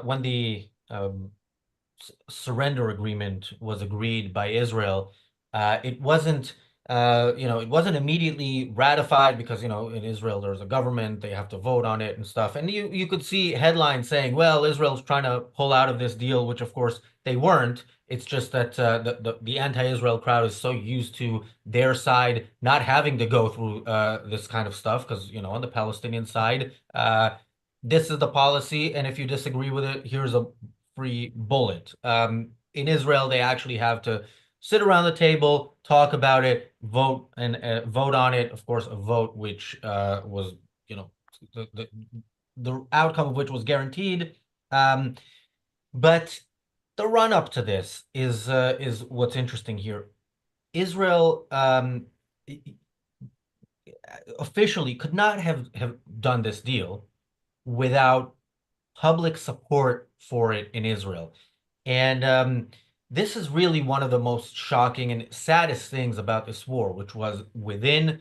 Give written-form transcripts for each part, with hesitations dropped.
when the surrender agreement was agreed by Israel, it wasn't, it wasn't immediately ratified because, in Israel there's a government, they have to vote on it and stuff. And you could see headlines saying, well, Israel's trying to pull out of this deal, which of course they weren't. It's just that the anti-Israel crowd is so used to their side not having to go through this kind of stuff because, on the Palestinian side, this is the policy, and if you disagree with it, here's a free bullet. In Israel, they actually have to sit around the table, talk about it, vote and vote on it. Of course, a vote which was, you know, the, the the outcome of which was guaranteed. Um, but the run up to this is what's interesting here. Israel officially could not have done this deal without public support for it in Israel. And this is really one of the most shocking and saddest things about this war, which was within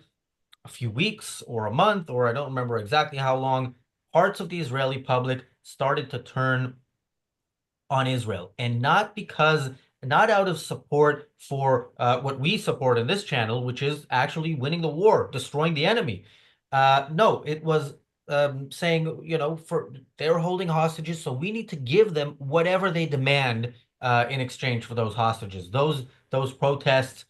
a few weeks or a month, or I don't remember exactly how long, parts of the Israeli public started to turn on Israel. And not out of support for what we support in this channel, which is actually winning the war, destroying the enemy. No, it was saying, for they're holding hostages, so we need to give them whatever they demand in exchange for those hostages. Those protests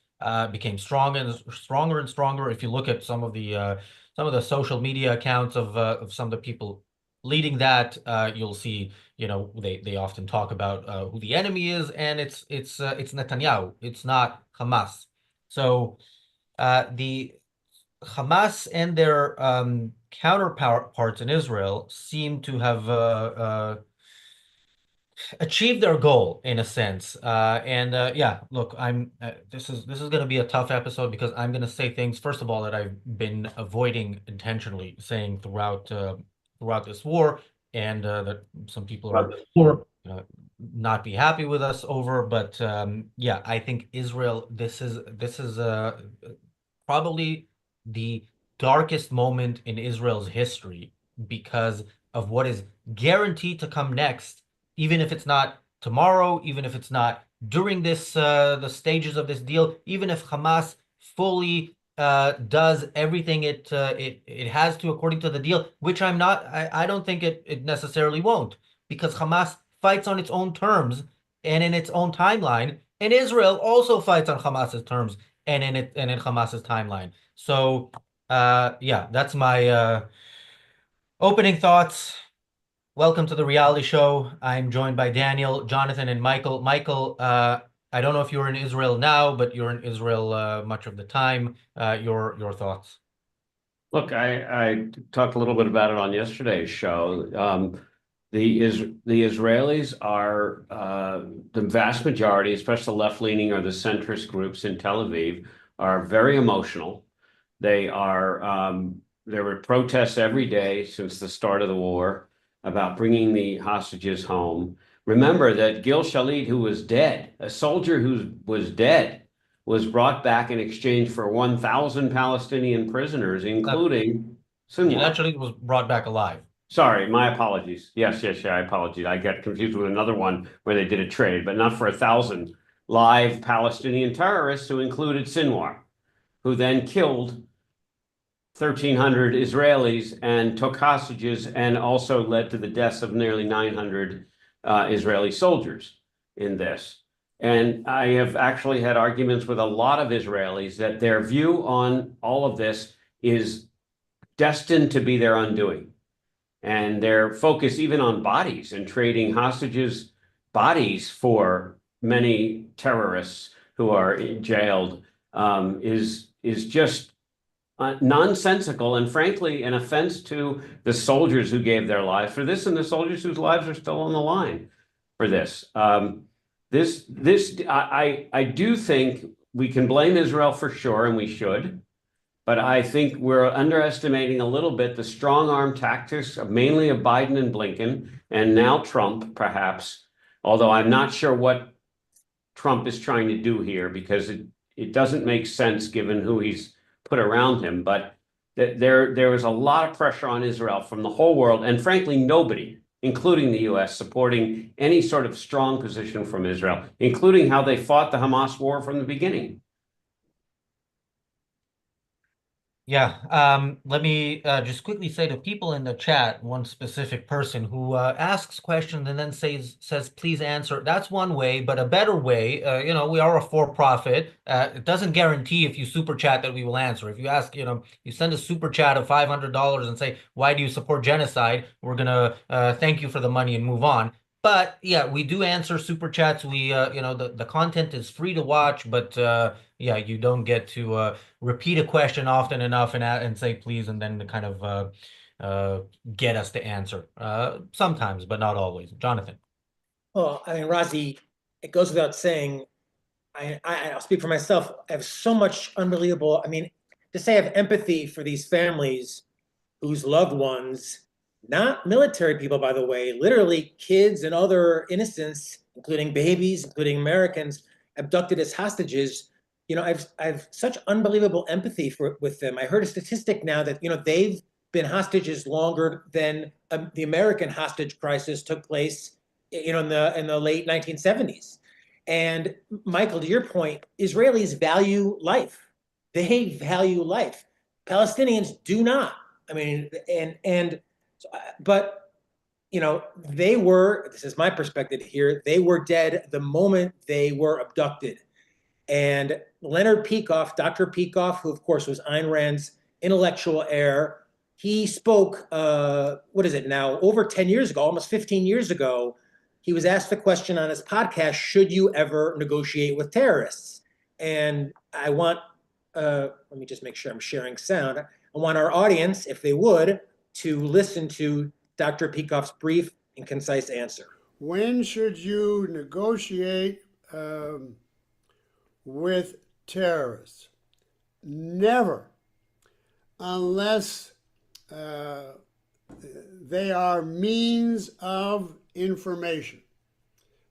became stronger and stronger and stronger. If you look at some of the social media accounts of some of the people leading that, you'll see, they often talk about who the enemy is, and it's Netanyahu. It's not Hamas. So the Hamas and their counterparts in Israel seem to have achieved their goal in a sense. And yeah, look, I'm this is going to be a tough episode because I'm going to say things, first of all, that I've been avoiding intentionally saying throughout this war, and that some people are not be happy with us over. But yeah, I think Israel, this is probably the darkest moment in Israel's history because of what is guaranteed to come next, even if it's not tomorrow, even if it's not during the stages of this deal, even if Hamas fully does everything it has to according to the deal, which I don't think it necessarily won't, because Hamas fights on its own terms and in its own timeline, and Israel also fights on Hamas's terms and in Hamas's timeline. So yeah, that's my opening thoughts. Welcome to the reality show. I'm joined by Daniel, Jonathan, and Michael. Michael, I don't know if you're in Israel now, but you're in Israel much of the time. Your thoughts? Look, I talked a little bit about it on yesterday's show. The Israelis are the vast majority, especially the left-leaning or the centrist groups in Tel Aviv, are very emotional. There were protests every day since the start of the war about bringing the hostages home. Remember that Gil Shalit, who was dead, a soldier who was dead, was brought back in exchange for 1,000 Palestinian prisoners, including He Sinwar. actually was brought back alive. Sorry, my apologies. Yes, yes, yeah, I apologize. I get confused with another one where they did a trade, but not for 1,000 live Palestinian terrorists who included Sinwar, who then killed 1,300 Israelis and took hostages and also led to the deaths of nearly 900 Israeli soldiers in this. And I have actually had arguments with a lot of Israelis that their view on all of this is destined to be their undoing. And their focus even on bodies and trading hostages' bodies for many terrorists who are jailed is just nonsensical and frankly an offense to the soldiers who gave their lives for this and the soldiers whose lives are still on the line for this. I do think we can blame Israel for sure, and we should. But I think we're underestimating a little bit the strong arm tactics of mainly of Biden and Blinken, and now Trump, perhaps, although I'm not sure what Trump is trying to do here because it doesn't make sense given who he's put around him. But there was a lot of pressure on Israel from the whole world, and frankly, nobody, including the US, supporting any sort of strong position from Israel, including how they fought the Hamas war from the beginning. Yeah, let me just quickly say to people in the chat, one specific person who asks questions and then says, please answer. That's one way, but a better way, we are a for-profit. It doesn't guarantee if you super chat that we will answer. If you ask, you send a super chat of $500 and say, why do you support genocide? We're gonna thank you for the money and move on. But yeah, we do answer super chats. We, the content is free to watch, but yeah, you don't get to repeat a question often enough and say please, and then to kind of get us to answer. Sometimes, but not always. Jonathan. Well, I mean, Razi, it goes without saying, I'll speak for myself. I have so much unbelievable. I mean, to say I have empathy for these families whose loved ones, not military people, by the way, literally kids and other innocents, including babies, including Americans, abducted as hostages. I've such unbelievable empathy with them. I heard a statistic now that they've been hostages longer than the American hostage crisis took place, in the late 1970s. And Michael, to your point, Israelis value life. They value life. Palestinians do not. I mean, but they were. This is my perspective here. They were dead the moment they were abducted. And Leonard Peikoff, Dr. Peikoff, who of course was Ayn Rand's intellectual heir, he spoke. What is it now? Over 10 years ago, almost 15 years ago, he was asked the question on his podcast: should you ever negotiate with terrorists? And I want. Let me just make sure I'm sharing sound. I want our audience, if they would, to listen to Dr. Peikoff's brief and concise answer. When should you negotiate with terrorists? Never, unless they are means of information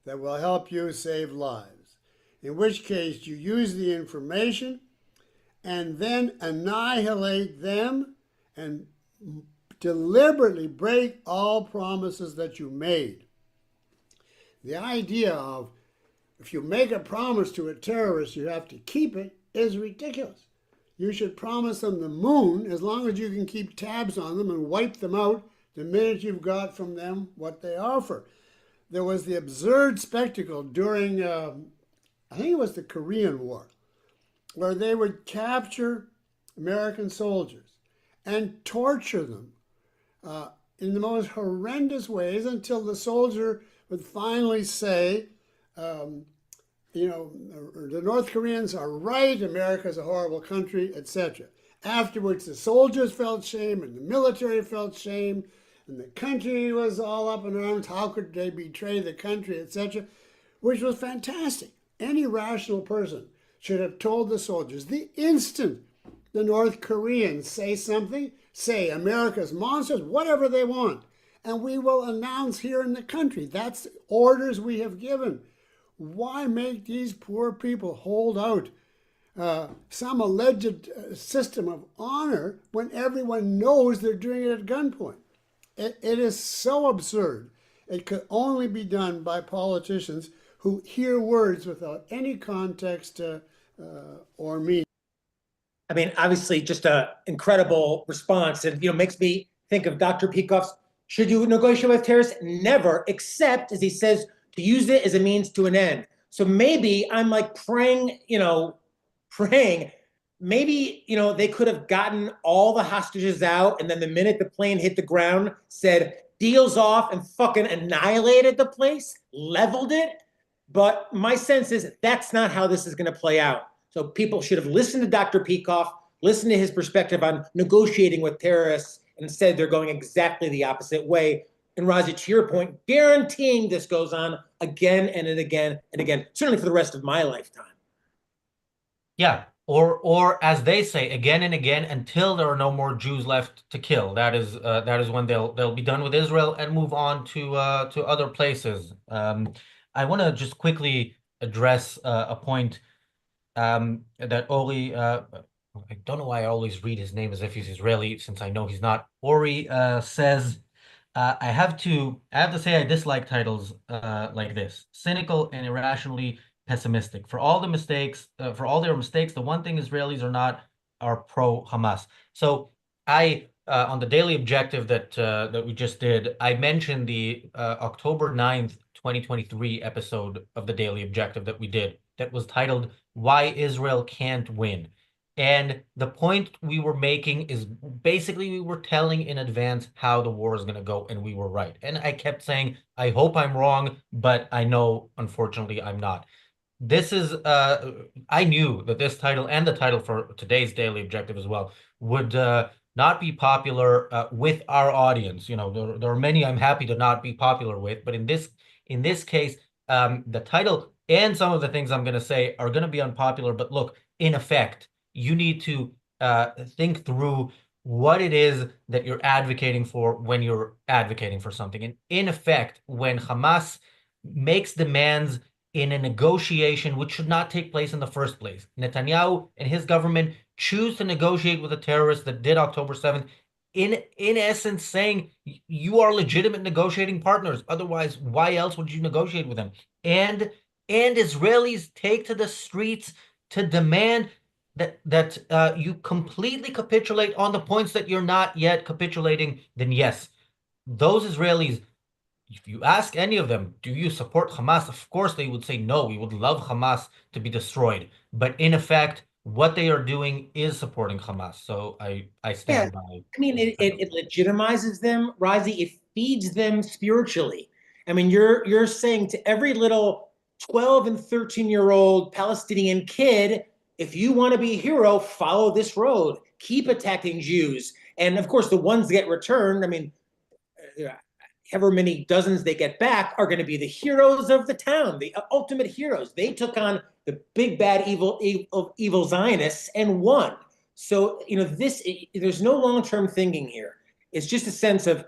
that will help you save lives. In which case, you use the information and then annihilate them and deliberately break all promises that you made. The idea of if you make a promise to a terrorist, you have to keep it is ridiculous. You should promise them the moon as long as you can keep tabs on them and wipe them out the minute you've got from them what they offer. There was the absurd spectacle during, I think it was the Korean War, where they would capture American soldiers and torture them in the most horrendous ways until the soldier would finally say, the North Koreans are right, America's a horrible country, etc. Afterwards, the soldiers felt shame and the military felt shame and the country was all up in arms. How could they betray the country, etc., which was fantastic. Any rational person should have told the soldiers the instant the North Koreans say something, say America's monsters, whatever they want, and we will announce here in the country. That's orders we have given. Why make these poor people hold out some alleged system of honor when everyone knows they're doing it at gunpoint? It is so absurd. It could only be done by politicians who hear words without any context or meaning. I mean, obviously, just an incredible response, and makes me think of Dr. Peikoff's. Should you negotiate with terrorists? Never, except, as he says, to use it as a means to an end. So maybe I'm like praying. Maybe they could have gotten all the hostages out, and then the minute the plane hit the ground, said deals off and fucking annihilated the place, leveled it. But my sense is that's not how this is going to play out. So people should have listened to Dr. Peikoff, listened to his perspective on negotiating with terrorists, and instead they're going exactly the opposite way. And Razi, to your point, guaranteeing this goes on again and again and again, certainly for the rest of my lifetime. Yeah, or as they say, again and again until there are no more Jews left to kill. That is when they'll be done with Israel and move on to other places. I want to just quickly address a point that Ori, I don't know why I always read his name as if he's Israeli, since I know he's not. Ori says, I have to say I dislike titles like this. Cynical and irrationally pessimistic. For all their mistakes, the one thing Israelis are not are pro-Hamas. So I on the daily objective that we just did, I mentioned the October 9th, 2023 episode of the daily objective that we did that was titled Why Israel Can't Win. And the point we were making is basically we were telling in advance how the war is going to go, and we were right. And I kept saying, I hope I'm wrong, but I know, unfortunately, I'm not. This is, I knew that this title and the title for today's daily objective as well would not be popular with our audience. You know, there are many I'm happy to not be popular with, but in this case, the title and some of the things I'm going to say are going to be unpopular. But look, in effect, you need to think through what it is that you're advocating for when you're advocating for something. And in effect, when Hamas makes demands in a negotiation which should not take place in the first place, Netanyahu and his government choose to negotiate with the terrorists that did October 7th, in essence saying you are legitimate negotiating partners. Otherwise, why else would you negotiate with them? And Israelis take to the streets to demand that you completely capitulate on the points that you're not yet capitulating, then yes, those Israelis, if you ask any of them, do you support Hamas? Of course, they would say no. We would love Hamas to be destroyed. But in effect, what they are doing is supporting Hamas. So I Yeah, stand by. I mean, it legitimizes them, Razi. It feeds them spiritually. I mean, you're saying to every little 12 and 13-year-old Palestinian kid, if you want to be a hero, follow this road. Keep attacking Jews. And of course, the ones that get returned, I mean, however many dozens they get back are going to be the heroes of the town, the ultimate heroes. They took on the big bad evil Zionists and won. So there's no long-term thinking here. It's just a sense of,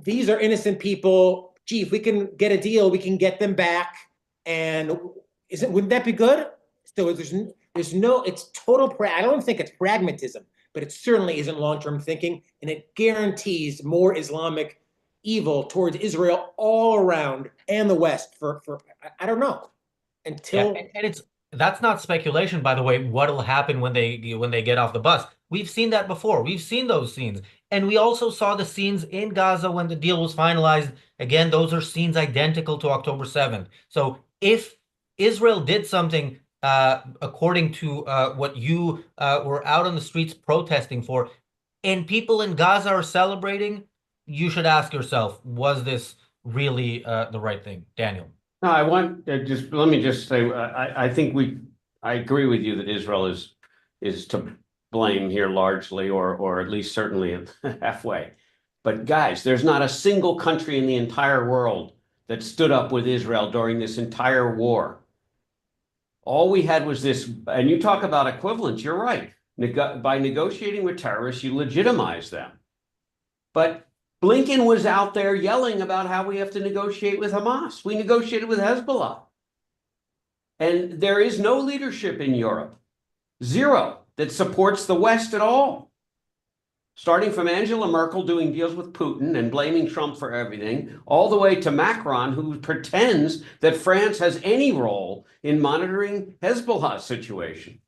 these are innocent people. Gee, if we can get a deal, we can get them back. And wouldn't that be good? So there's no, it's total. I don't think it's pragmatism, but it certainly isn't long-term thinking, and it guarantees more Islamic evil towards Israel all around and the West for I don't know Yeah, until and that's not speculation, by the way, what'll happen when they get off the bus. We've seen that before. We've seen those scenes. And we also saw the scenes in Gaza when the deal was finalized. Again, those are scenes identical to October 7th. So if Israel did something according to what you were out on the streets protesting for, and people in Gaza are celebrating, you should ask yourself, was this really the right thing? Daniel. No, I want let me just say I think I agree with you that Israel is to blame here largely, or at least certainly halfway. But guys, there's not a single country in the entire world that stood up with Israel during this entire war. All we had was this, and you talk about equivalence, you're right. By negotiating with terrorists, you legitimize them. But Blinken was out there yelling about how we have to negotiate with Hamas. We negotiated with Hezbollah. And there is no leadership in Europe, zero, that supports the West at all. Starting from Angela Merkel doing deals with Putin and blaming Trump for everything, all the way to Macron, who pretends that France has any role in monitoring Hezbollah's situation.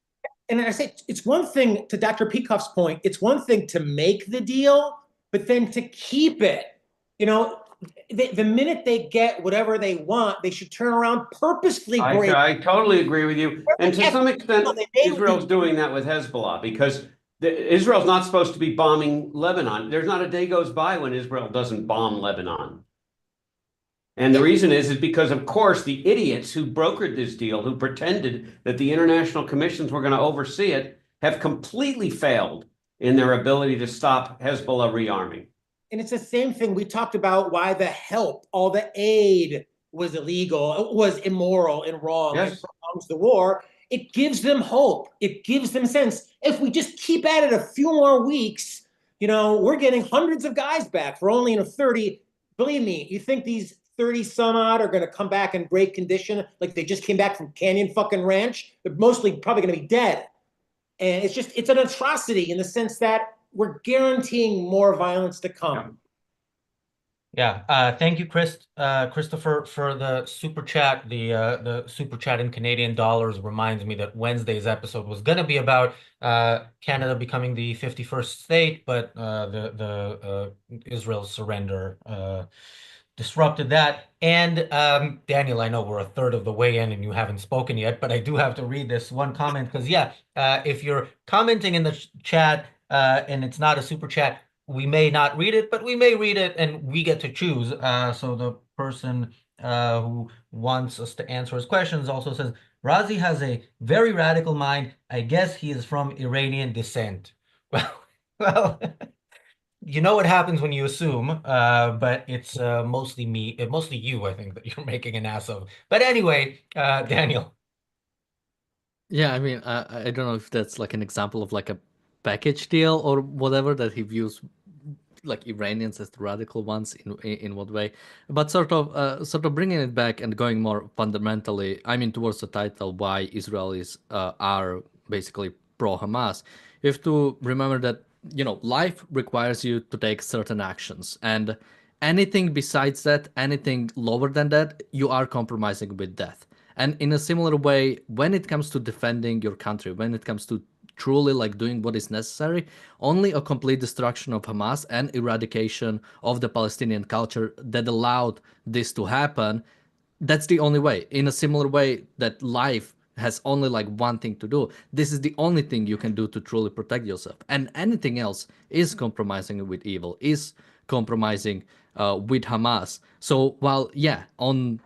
And I say it's one thing, to Dr. Peikoff's point, it's one thing to make the deal, but then to keep it. The minute they get whatever they want, they should turn around purposefully break. I totally agree with you. And to some extent, Israel's doing that with Hezbollah because Israel's not supposed to be bombing Lebanon. There's not a day goes by when Israel doesn't bomb Lebanon. And the reason is because, of course, the idiots who brokered this deal, who pretended that the international commissions were going to oversee it, have completely failed in their ability to stop Hezbollah rearming. And it's the same thing we talked about, why the help, all the aid was illegal, was immoral and wrong, Yes. and prolongs the war. It gives them hope. It gives them sense. If we just keep at it a few more weeks, we're getting hundreds of guys back for only 30. Believe me, you think these 30 some odd are going to come back in great condition like they just came back from Canyon fucking Ranch? They're mostly probably going to be dead. And it's an atrocity in the sense that we're guaranteeing more violence to come. Yeah. Thank you, Christopher, for the super chat. The super chat in Canadian dollars reminds me that Wednesday's episode was going to be about Canada becoming the 51st state, but the Israel's surrender disrupted that. And Daniel, I know we're a third of the way in and you haven't spoken yet, but I do have to read this one comment because yeah, if you're commenting in the chat and it's not a super chat, we may not read it, but we may read it and we get to choose. So the person who wants us to answer his questions also says, Razi has a very radical mind. I guess he is from Iranian descent. Well, well, you know what happens when you assume, but it's mostly me, mostly you, I think, that you're making an ass of. But anyway, Daniel. Yeah, I mean, I don't know if that's like an example of like a package deal or whatever, that he views like Iranians as the radical ones in what way, but sort of bringing it back and going more fundamentally. I mean, towards the title, why Israelis are basically pro Hamas. You have to remember that life requires you to take certain actions, and anything besides that, anything lower than that, you are compromising with death. And in a similar way, when it comes to defending your country, when it comes to truly like doing what is necessary, only a complete destruction of Hamas and eradication of the Palestinian culture that allowed this to happen, that's the only way. In a similar way that life has only like one thing to do, this is the only thing you can do to truly protect yourself. And anything else is compromising with evil, is compromising with Hamas. So while yeah, on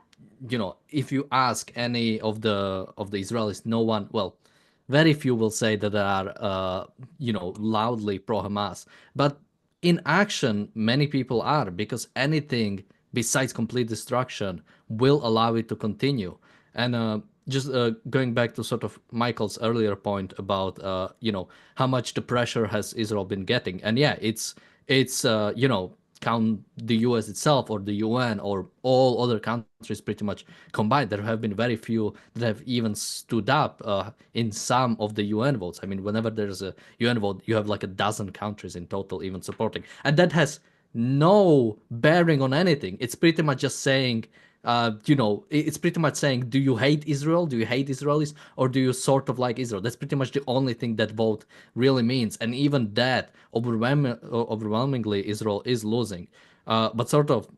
if you ask any of the Israelis, no one, well, very few will say that they are loudly pro Hamas, but in action many people are, because anything besides complete destruction will allow it to continue. And just going back to sort of Michael's earlier point about how much the pressure has Israel been getting, and yeah, it's count the US itself or the UN or all other countries pretty much combined, there have been very few that have even stood up in some of the UN votes. I mean, whenever there's a UN vote, you have like a dozen countries in total even supporting. And that has no bearing on anything. It's pretty much just saying, it's pretty much saying, do you hate Israel? Do you hate Israelis? Or do you sort of like Israel? That's pretty much the only thing that vote really means. And even that, overwhelmingly, Israel is losing. But sort of,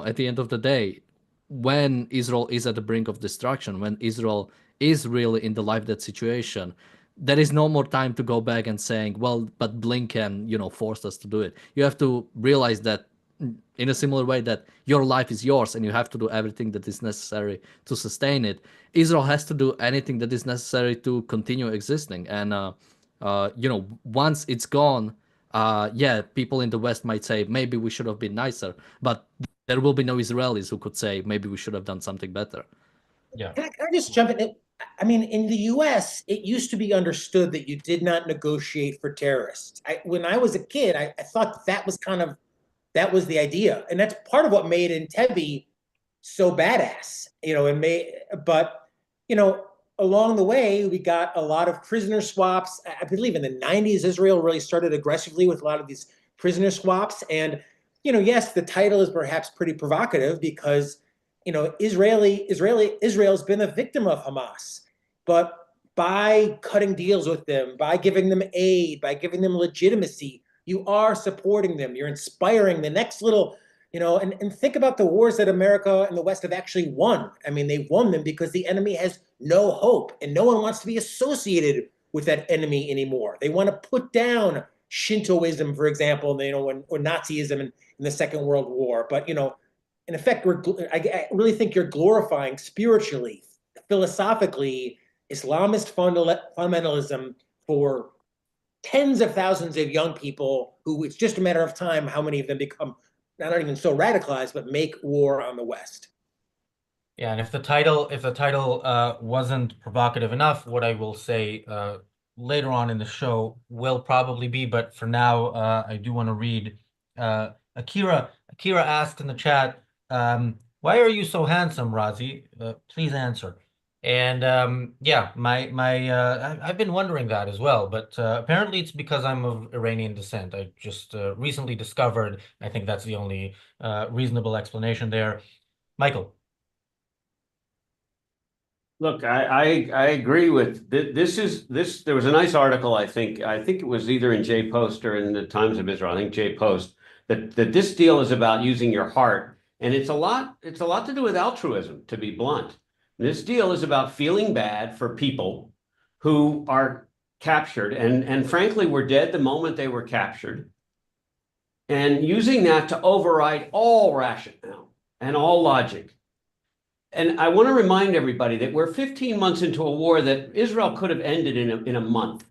at the end of the day, when Israel is at the brink of destruction, when Israel is really in the life death situation, there is no more time to go back and saying, well, but Blinken, forced us to do it. You have to realize that in a similar way that your life is yours and you have to do everything that is necessary to sustain it. Israel has to do anything that is necessary to continue existing. And, once it's gone, yeah, people in the West might say, maybe we should have been nicer, but there will be no Israelis who could say, maybe we should have done something better. Yeah. Can I just jump in? I mean, in the US, it used to be understood that you did not negotiate for terrorists. When I was a kid, I thought that was that was the idea. And that's part of what made Entebbe so badass, but, along the way, we got a lot of prisoner swaps. I believe in the 90s, Israel really started aggressively with a lot of these prisoner swaps. And, yes, the title is perhaps pretty provocative because, Israel's been a victim of Hamas. But by cutting deals with them, by giving them aid, by giving them legitimacy, you are supporting them. You're inspiring the next little, and think about the wars that America and the West have actually won. I mean, they've won them because the enemy has no hope and no one wants to be associated with that enemy anymore. They want to put down Shintoism, for example, or Nazism in the Second World War. But, in effect, I really think you're glorifying spiritually, philosophically, Islamist fundamentalism for tens of thousands of young people who it's just a matter of time how many of them become not even so radicalized, but make war on the West. Yeah, and if the title wasn't provocative enough, what I will say later on in the show will probably be, but for now, I do want to read Akira. Akira asked in the chat, why are you so handsome, Razi? Please answer. And yeah, I've been wondering that as well, but apparently it's because I'm of Iranian descent. I just recently discovered. I think that's the only reasonable explanation there. Michael. Look, I agree with this. There was a nice article, I think it was either in J Post or in the Times of Israel. I think J Post that this deal is about using your heart, and it's a lot to do with altruism, to be blunt. This deal is about feeling bad for people who are captured and frankly were dead the moment they were captured, and using that to override all rationale and all logic. And I want to remind everybody that we're 15 months into a war that Israel could have ended in a month.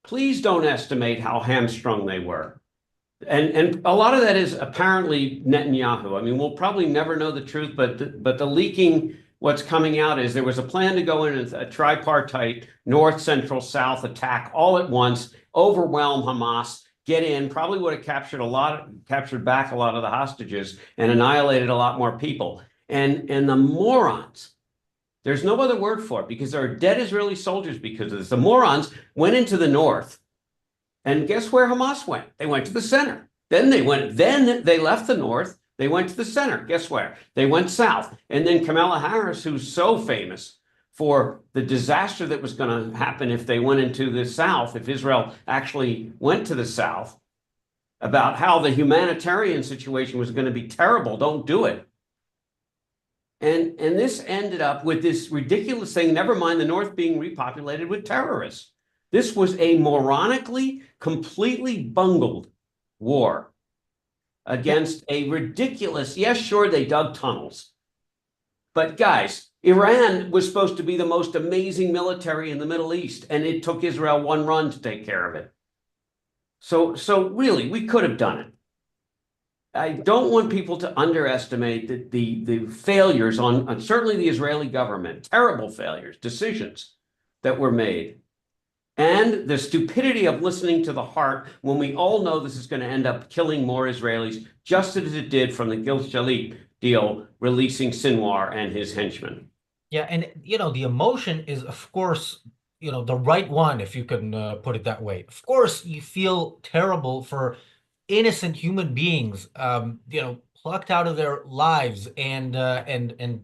Please don't estimate how hamstrung they were. And a lot of that is apparently Netanyahu. I mean, we'll probably never know the truth, but the leaking, what's coming out is there was a plan to go in a tripartite north, central, south attack all at once, overwhelm Hamas, get in, probably would have captured back a lot of the hostages and annihilated a lot more people. And the morons, there's no other word for it, because there are dead Israeli soldiers because of this. The morons went into the north, and guess where Hamas went? They went to the center. Then they left the north. They went to the center. Guess where? They went south. And then Kamala Harris, who's so famous for the disaster that was going to happen if they went into the south, if Israel actually went to the south, about how the humanitarian situation was going to be terrible. Don't do it. And this ended up with this ridiculous thing, never mind the North being repopulated with terrorists. This was a moronically, completely bungled war against a ridiculous, yes, sure, they dug tunnels. But guys, Iran was supposed to be the most amazing military in the Middle East, and it took Israel one run to take care of it. So really, we could have done it. I don't want people to underestimate the failures on certainly the Israeli government, terrible failures, decisions that were made, and the stupidity of listening to the heart when we all know this is going to end up killing more Israelis, just as it did from the Gil Shalit deal, releasing Sinwar and his henchmen. Yeah, and the emotion is, of course, the right one, if you can put it that way. Of course, you feel terrible for innocent human beings, plucked out of their lives and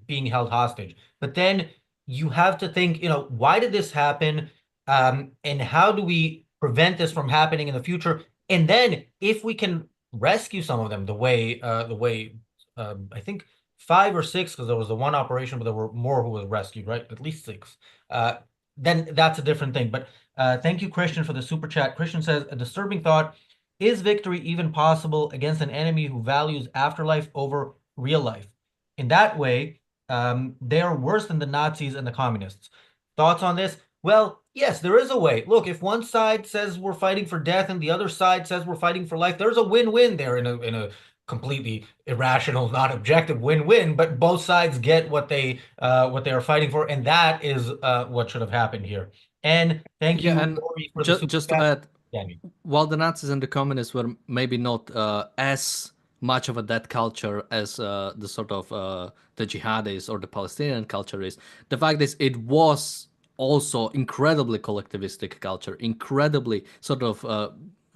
being held hostage. But then you have to think, why did this happen? And how do we prevent this from happening in the future? And then if we can rescue some of them, the way I think 5 or 6, because there was the one operation, but there were more who was rescued, right? At least 6. Then that's a different thing. But thank you, Christian, for the super chat. Christian says, a disturbing thought. Is victory even possible against an enemy who values afterlife over real life? In that way, they are worse than the Nazis and the communists. Thoughts on this? Well, yes, there is a way. Look, if one side says we're fighting for death and the other side says we're fighting for life, there's a win-win there in a completely irrational, not objective win-win, but both sides get what they are fighting for, and that is what should have happened here. And thank you, and Rory, for just to add, Danny. while the Nazis and the communists were maybe not as much of a dead culture as the sort of the jihadis or the Palestinian culture is, the fact is it was also incredibly collectivistic culture, incredibly sort of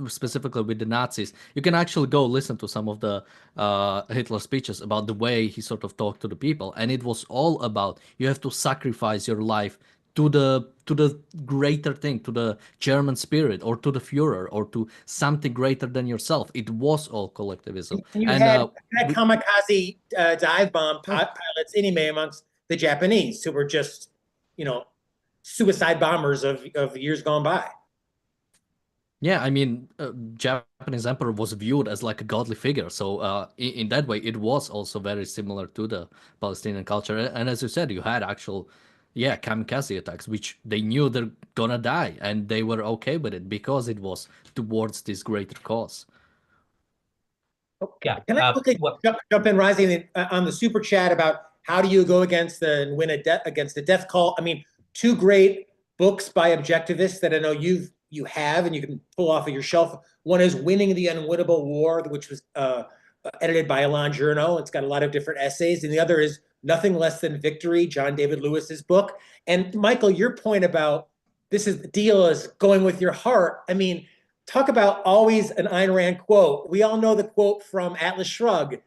specifically with the Nazis. You can actually go listen to some of the Hitler speeches about the way he sort of talked to the people, and it was all about you have to sacrifice your life to the greater thing, to the German spirit, or to the Führer, or to something greater than yourself. It was all collectivism. And you And had kamikaze dive bomb pilots anyway amongst the Japanese, who were just, suicide bombers of years gone by. yeah, I mean, Japanese emperor was viewed as like a godly figure. So in that way, it was also very similar to the Palestinian culture. And as you said, you had actual, kamikaze attacks, which they knew they're gonna die, and they were okay with it because it was towards this greater cause. Yeah. Can I quickly jump in, Rising, on the super chat about how do you go against and win against the death call? I mean, 2 great books by objectivists that I know you have and you can pull off of your shelf. One is Winning the Unwinnable War, which was edited by Alain Journo. It's got a lot of different essays. And the other is Nothing Less Than Victory, John David Lewis's book. And Michael, your point about the deal is going with your heart. I mean, talk about always an Ayn Rand quote. We all know the quote from Atlas Shrugged.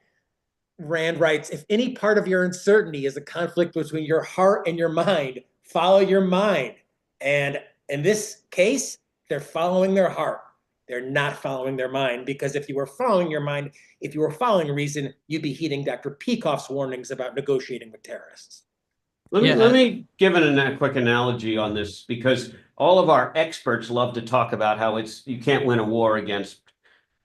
Rand writes, if any part of your uncertainty is a conflict between your heart and your mind, follow your mind. And in this case, they're following their heart. They're not following their mind, because if you were following your mind, if you were following reason, you'd be heeding Dr. Peikoff's warnings about negotiating with terrorists. Let me give a quick analogy on this, because all of our experts love to talk about how you can't win a war against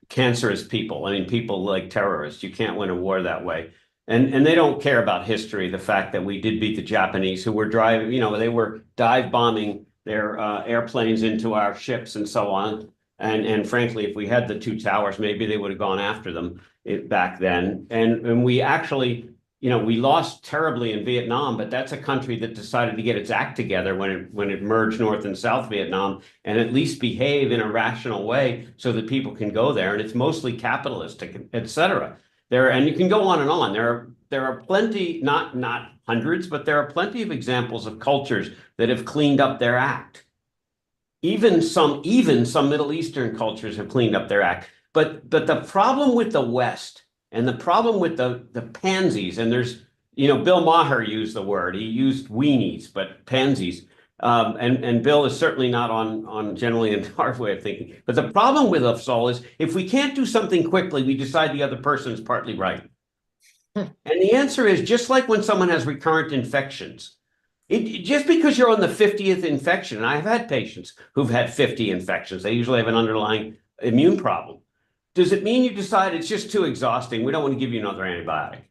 cancerous people. I mean, people like terrorists. You can't win a war that way. And they don't care about history, the fact that we did beat the Japanese, who were driving, they were dive bombing their airplanes into our ships and so on. And frankly, if we had the two towers, maybe they would have gone after them back then. And we actually, we lost terribly in Vietnam, but that's a country that decided to get its act together when it merged North and South Vietnam, and at least behave in a rational way so that people can go there. And it's mostly capitalistic, et cetera. And you can go on and on. There are plenty, not hundreds, but there are plenty of examples of cultures that have cleaned up their act. Even some Middle Eastern cultures have cleaned up their act. But the problem with the West, and the problem with the pansies, and there's, Bill Maher used the word, he used weenies, but pansies. And Bill is certainly not on generally in our way of thinking. But the problem with us all is, if we can't do something quickly, we decide the other person is partly right. And the answer is, just like when someone has recurrent infections, just because you're on the 50th infection, and I've had patients who've had 50 infections, they usually have an underlying immune problem. Does it mean you decide it's just too exhausting, we don't want to give you another antibiotic?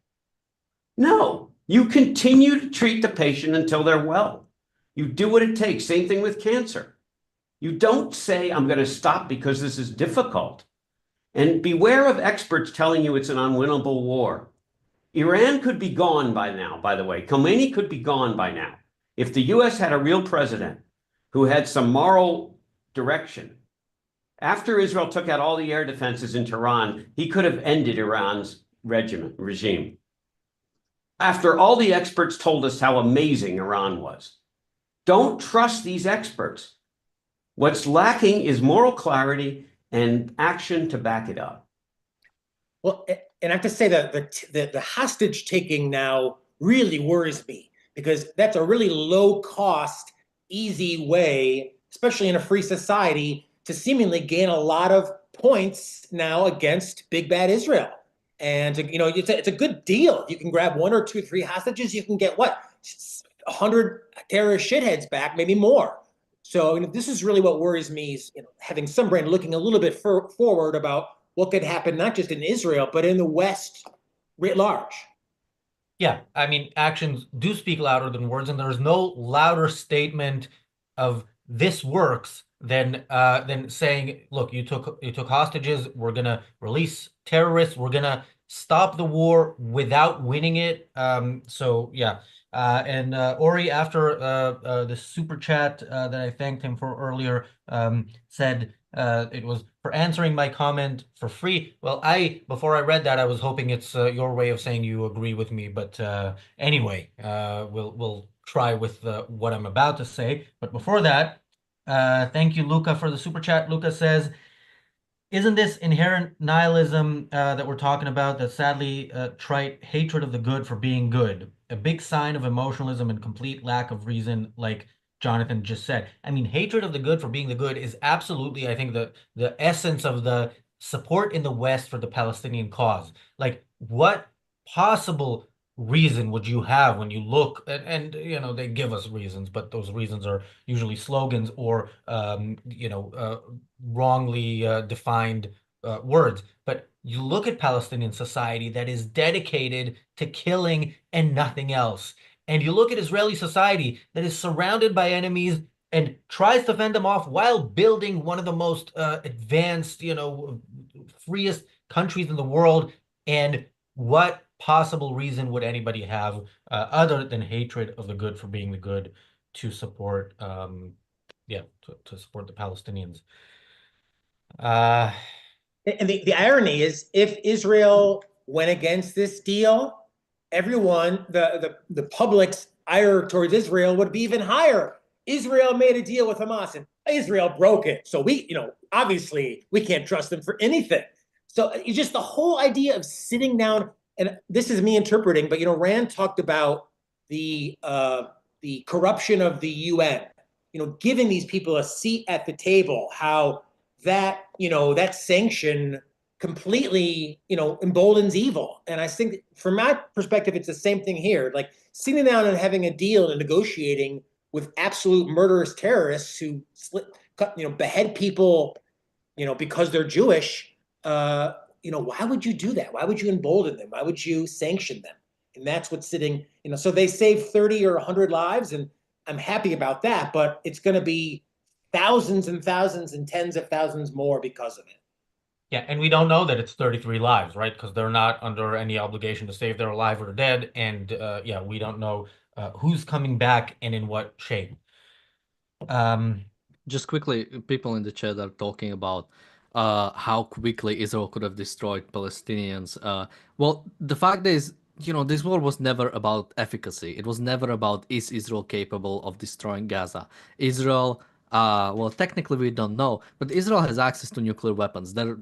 No, you continue to treat the patient until they're well. You do what it takes. Same thing with cancer. You don't say, I'm going to stop because this is difficult. And beware of experts telling you it's an unwinnable war. Iran could be gone by now, by the way. Khomeini could be gone by now. If the US had a real president who had some moral direction, after Israel took out all the air defenses in Tehran, he could have ended Iran's regime. After all the experts told us how amazing Iran was. Don't trust these experts. What's lacking is moral clarity and action to back it up. Well, and I have to say that the hostage taking now really worries me, because that's a really low cost, easy way, especially in a free society, to seemingly gain a lot of points now against big bad Israel. And it's a good deal. You can grab 1 or 2, 3 hostages. You can get 100 terrorist shitheads back, maybe more. So this is really what worries me, is having some brain, looking a little bit forward about what could happen, not just in Israel, but in the West writ large. Yeah, I mean, actions do speak louder than words, and there's no louder statement of this works than saying, look, you took hostages, we're gonna release terrorists, we're gonna stop the war without winning it. So yeah. And Ori, after the super chat that I thanked him for earlier, said it was for answering my comment for free. Well, before I read that, I was hoping it's your way of saying you agree with me. But anyway, we'll try with what I'm about to say. But before that, thank you, Luca, for the super chat. Luca says, isn't this inherent nihilism that we're talking about, that sadly trite hatred of the good for being good, a big sign of emotionalism and complete lack of reason, like Jonathan just said? I mean, hatred of the good for being the good is absolutely, I think, the essence of the support in the West for the Palestinian cause. Like, what possible reason would you have when you look and they give us reasons, but those reasons are usually slogans or wrongly defined words. But you look at Palestinian society that is dedicated to killing and nothing else, and you look at Israeli society that is surrounded by enemies and tries to fend them off while building one of the most advanced, freest countries in the world. And what possible reason would anybody have other than hatred of the good for being the good to support to support the Palestinians? And the irony is, if Israel went against this deal everyone, the public's ire towards Israel would be even higher. Israel made a deal with Hamas and Israel broke it. So we, obviously we can't trust them for anything. So it's just the whole idea of sitting down, and this is me interpreting, but Rand talked about the corruption of the UN, giving these people a seat at the table, how that, that sanction completely, emboldens evil. And I think from my perspective, it's the same thing here. Like sitting down and having a deal and negotiating with absolute murderous terrorists who behead people, because they're Jewish. Why would you do that? Why would you embolden them? Why would you sanction them? And that's what's sitting, so they saved 30 or 100 lives, and I'm happy about that, but it's going to be thousands and thousands and tens of thousands more because of it. Yeah, and we don't know that it's 33 lives, right? Because they're not under any obligation to say if they're alive or dead. And yeah, we don't know who's coming back and in what shape. Just quickly, people in the chat are talking about how quickly Israel could have destroyed Palestinians. Well, the fact is, this war was never about efficacy. It was never about is Israel capable of destroying Gaza. Israel, well, technically we don't know, but Israel has access to nuclear weapons. They're,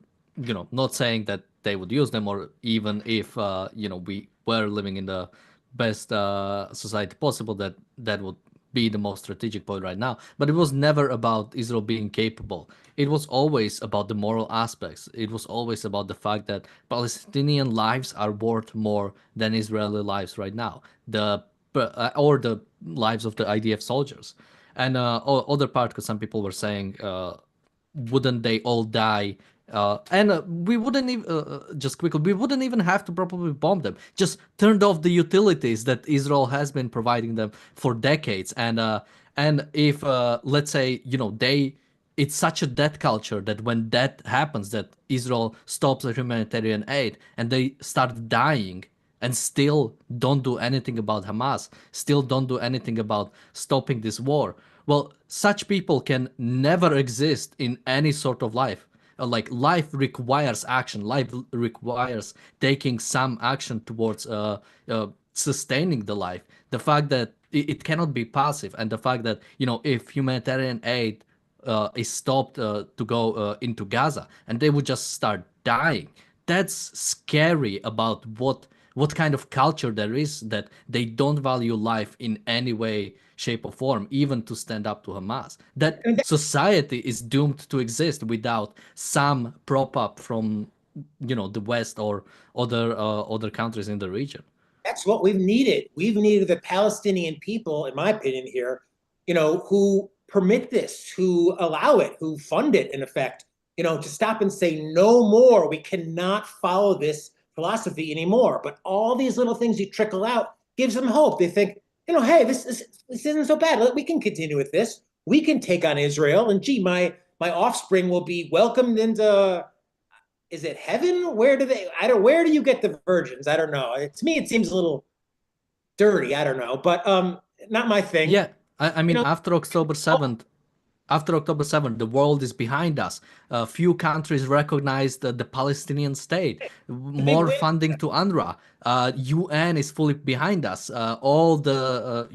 not saying that they would use them, or even if, we were living in the best society possible, that would be the most strategic point right now. But it was never about Israel being capable. It was always about the moral aspects. It was always about the fact that Palestinian lives are worth more than Israeli lives right now, or the lives of the IDF soldiers. And other part, because some people were saying, wouldn't they all die? We wouldn't even, just quickly, we wouldn't even have to probably bomb them. Just turned off the utilities that Israel has been providing them for decades. And if, let's say, it's such a death culture that when that happens, that Israel stops the humanitarian aid and they start dying and still don't do anything about Hamas, still don't do anything about stopping this war. Well, such people can never exist in any sort of life. Like life requires action. Life requires taking some action towards sustaining the life. The fact that it cannot be passive, and the fact that if humanitarian aid is stopped to go into Gaza, and they would just start dying, that's scary about what kind of culture there is, that they don't value life in any way, shape, or form, even to stand up to Hamas. That society is doomed to exist without some prop up from the West or other countries in the region. That's what we've needed. We've needed the Palestinian people, in my opinion, here, who permit this, who allow it, who fund it, in effect, to stop and say no more. We cannot follow this philosophy anymore. But all these little things you trickle out gives them hope. They think, hey, this isn't so bad. We can continue with this. We can take on Israel, and gee, my offspring will be welcomed into, is it heaven? Where do you get the virgins? I don't know. To me, it seems a little dirty. I don't know, but not my thing. Yeah, I mean, after October 7th, the world is behind us. Few countries recognize the Palestinian state. More funding to UNRWA. UN is fully behind us. All the,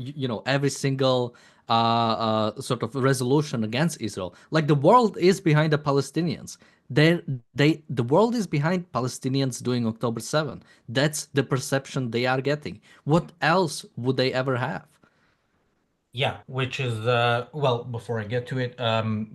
every single sort of resolution against Israel. Like the world is behind the Palestinians. The world is behind Palestinians doing October 7th. That's the perception they are getting. What else would they ever have? Yeah, which is, well, before I get to it,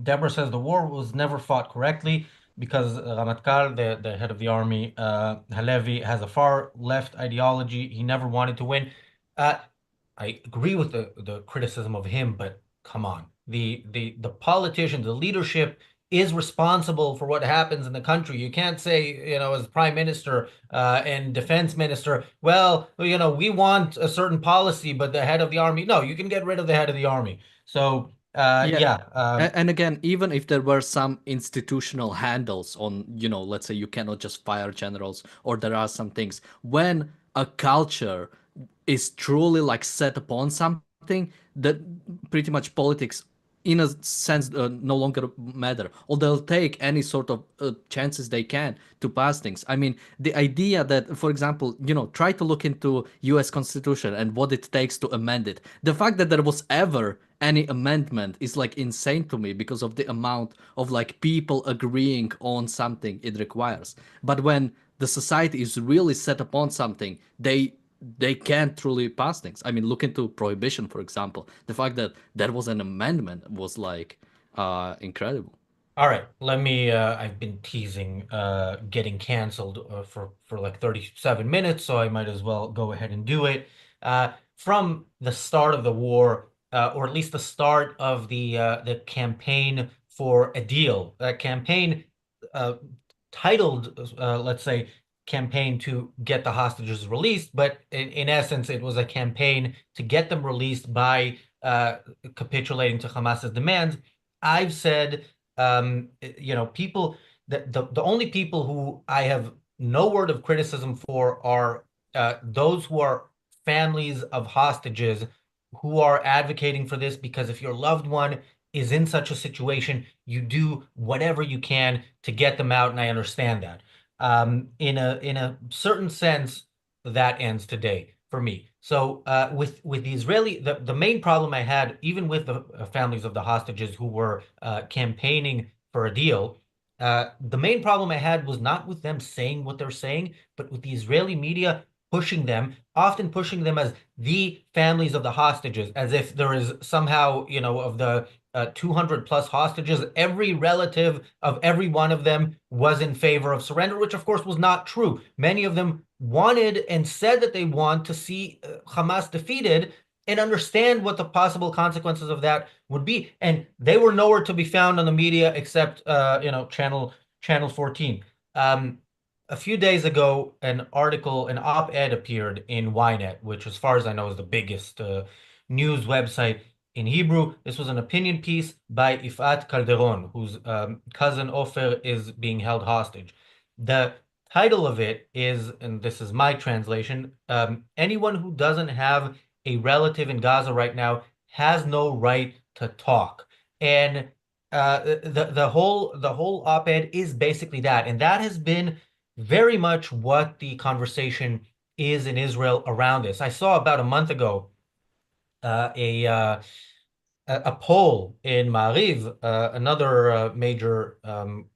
Deborah says the war was never fought correctly because Ramatkal, the head of the army, Halevi, has a far left ideology. He never wanted to win. I agree with the criticism of him, but come on. The politicians, the leadership is responsible for what happens in the country. You can't say, as prime minister and defense minister, well, we want a certain policy, but the head of the army, no, you can get rid of the head of the army. So, and again, even if there were some institutional handles on, let's say you cannot just fire generals, or there are some things, when a culture is truly like set upon something, that pretty much politics in a sense no longer matter, or they'll take any sort of chances they can to pass things. I mean, the idea that, for example, try to look into US Constitution and what it takes to amend it. The fact that there was ever any amendment is like insane to me because of the amount of like people agreeing on something it requires. But when the society is really set upon something, they can't truly pass things. I mean, look into prohibition, for example. The fact that there was an amendment was like incredible. All right, let me I've been teasing getting canceled for like 37 minutes, so I might as well go ahead and do it. From the start of the war, or at least the start of the campaign for a deal, that campaign titled, let's say, campaign to get the hostages released, but in essence, it was a campaign to get them released by capitulating to Hamas's demands. I've said, people, the only people who I have no word of criticism for are those who are families of hostages who are advocating for this, because if your loved one is in such a situation, you do whatever you can to get them out, and I understand that. In a certain sense, that ends today for me. So with the Israeli, the main problem I had, even with the families of the hostages who were campaigning for a deal, the main problem I had was not with them saying what they're saying, but with the Israeli media pushing them, often pushing them as the families of the hostages, as if there is somehow, of the 200 plus hostages, every relative of every one of them was in favor of surrender, which of course was not true. Many of them wanted and said that they want to see Hamas defeated and understand what the possible consequences of that would be. And they were nowhere to be found on the media except, channel 14. A few days ago, an op-ed appeared in Ynet, which, as far as I know, is the biggest news website in Hebrew. This was an opinion piece by Ifat Calderon, whose cousin Ofer is being held hostage. The title of it is, and this is my translation, anyone who doesn't have a relative in Gaza right now has no right to talk. And the whole op-ed is basically that, and that has been very much what the conversation is in Israel around this. I saw about a month ago a poll in Ma'ariv, another major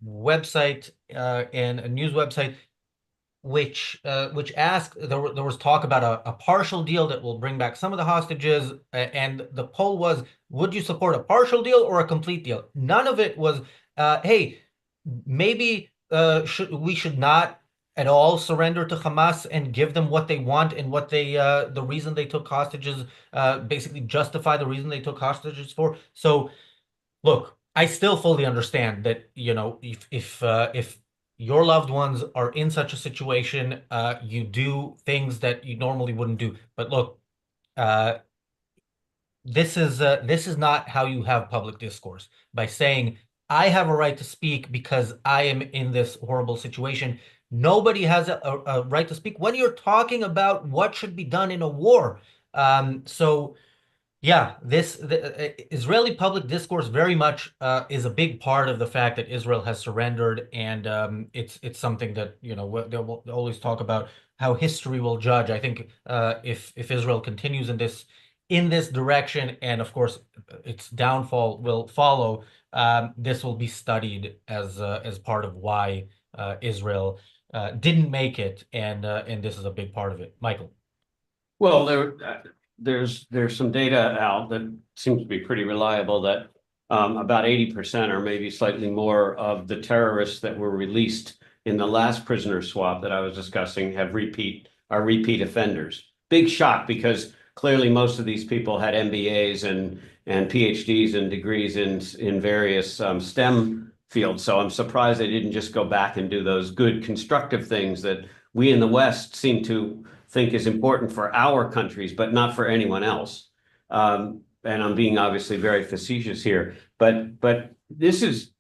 website and a news website, which asked, there was talk about a partial deal that will bring back some of the hostages, and the poll was, would you support a partial deal or a complete deal? None of it was, hey, maybe we should not at all surrender to Hamas and give them what they want and what they the reason they took hostages, basically justify the reason they took hostages for. So look, I still fully understand that, if your loved ones are in such a situation, you do things that you normally wouldn't do. But look, this is not how you have public discourse, by saying I have a right to speak because I am in this horrible situation. Nobody has a right to speak when you're talking about what should be done in a war. So yeah, the Israeli public discourse very much is a big part of the fact that Israel has surrendered, and it's something that they'll always talk about how history will judge. I think if Israel continues in this direction, and of course its downfall will follow, this will be studied as part of why Israel didn't make it, and this is a big part of it. Michael. Well, there's some data out that seems to be pretty reliable that about 80% or maybe slightly more of the terrorists that were released in the last prisoner swap that I was discussing are repeat offenders. Big shock, because clearly most of these people had MBAs and PhDs and degrees in various STEM fields. So I'm surprised they didn't just go back and do those good constructive things that we in the West seem to think is important for our countries, but not for anyone else. And I'm being obviously very facetious here, but this is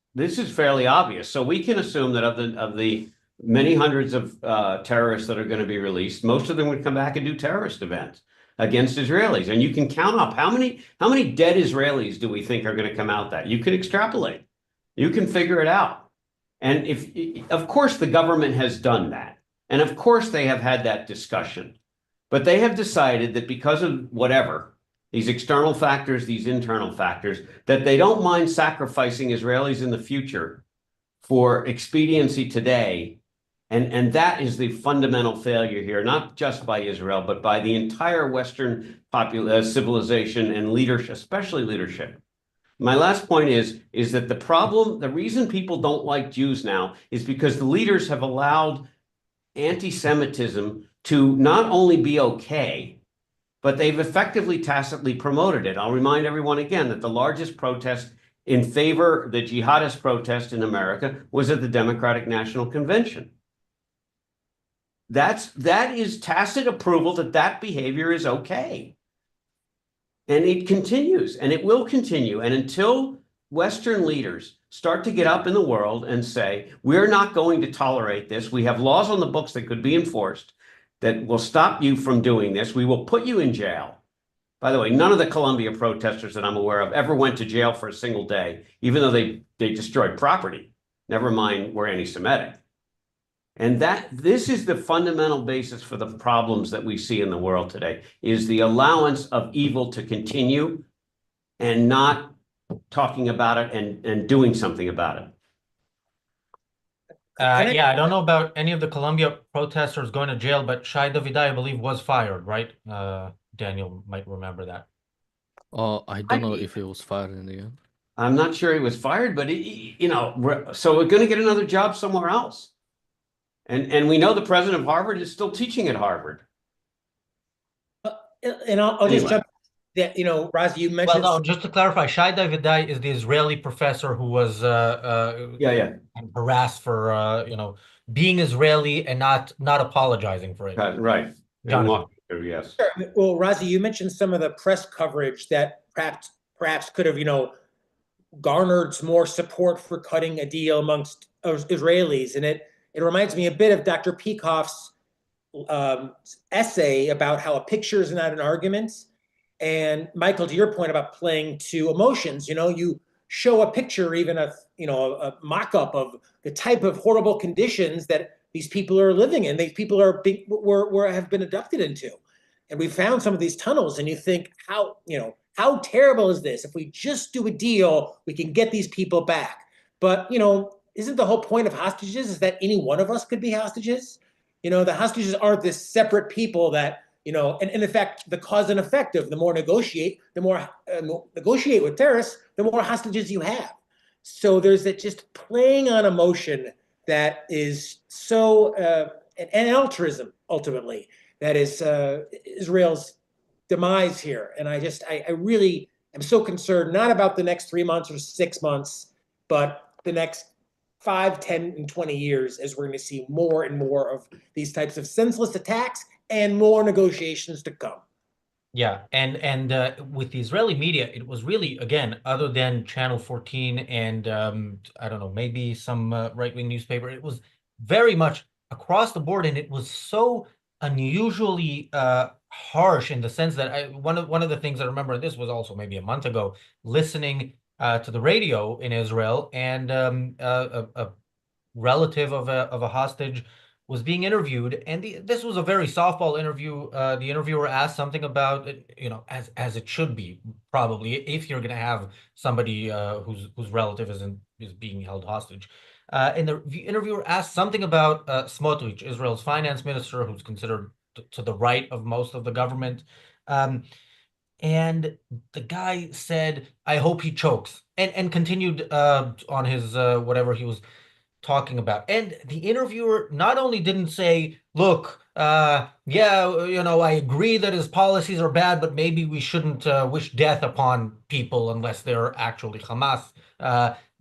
fairly obvious. So we can assume that of the many hundreds of terrorists that are going to be released, most of them would come back and do terrorist events. against Israelis. And you can count up how many dead Israelis do we think are going to come out that? You can extrapolate. You can figure it out. And of course, the government has done that. And of course, they have had that discussion. But they have decided that because of whatever, these external factors, these internal factors, that they don't mind sacrificing Israelis in the future for expediency today. And that is the fundamental failure here, not just by Israel, but by the entire Western civilization and leadership, especially leadership. My last point is that the reason people don't like Jews now is because the leaders have allowed anti-Semitism to not only be okay, but they've effectively tacitly promoted it. I'll remind everyone again that the largest protest in favor, the jihadist protest in America, was at the Democratic National Convention. That is tacit approval that behavior is okay. And it continues, and it will continue. And until Western leaders start to get up in the world and say, we're not going to tolerate this. We have laws on the books that could be enforced that will stop you from doing this. We will put you in jail. By the way, none of the Columbia protesters that I'm aware of ever went to jail for a single day, even though they destroyed property. Never mind were anti-Semitic. And this is the fundamental basis for the problems that we see in the world today, is the allowance of evil to continue and not talking about it and doing something about it. Yeah, I don't know about any of the Columbia protesters going to jail, but Shai Davidai, I believe, was fired, right? Daniel might remember that. Oh, I don't know if he was fired in the end. I'm not sure he was fired, but so we're going to get another job somewhere else. And we know the president of Harvard is still teaching at Harvard. And I'll just jump. That Razi, you mentioned. Well, no, just to clarify, Shai Davidai is the Israeli professor who was harassed for being Israeli and not apologizing for it. Right. Yes. Sure. Well, Razi, you mentioned some of the press coverage that perhaps could have garnered some more support for cutting a deal amongst Israelis, and it reminds me a bit of Dr. Peikoff's essay about how a picture is not an argument. And Michael, to your point about playing to emotions, you show a picture, even a mock-up of the type of horrible conditions that these people are living in. These people have been abducted into, and we found some of these tunnels. And you think, how terrible is this? If we just do a deal, we can get these people back. But isn't the whole point of hostages is that any one of us could be hostages? The hostages aren't this separate people that. And in fact, the cause and effect of the more negotiate with terrorists, the more hostages you have. So there's that just playing on emotion that is so, and altruism ultimately, that is Israel's demise here. And I really am so concerned, not about the next 3 months or 6 months, but the next 5, 10, and 20 years, as we're going to see more and more of these types of senseless attacks and more negotiations to come. Yeah, and with the Israeli media, it was really, again, other than Channel 14 and I don't know, maybe some right-wing newspaper, it was very much across the board, and it was so unusually harsh in the sense that one of the things I remember, this was also maybe a month ago, listening to the radio in Israel, and a relative of a hostage was being interviewed, and this was a very softball interview. The interviewer asked something about as it should be, probably, if you're going to have somebody whose relative is being held hostage. And the interviewer asked something about Smotrich, Israel's finance minister, who's considered to the right of most of the government. And the guy said, "I hope he chokes," and continued on his whatever he was talking about. And the interviewer not only didn't say, "Look, I agree that his policies are bad, but maybe we shouldn't wish death upon people unless they're actually Hamas,"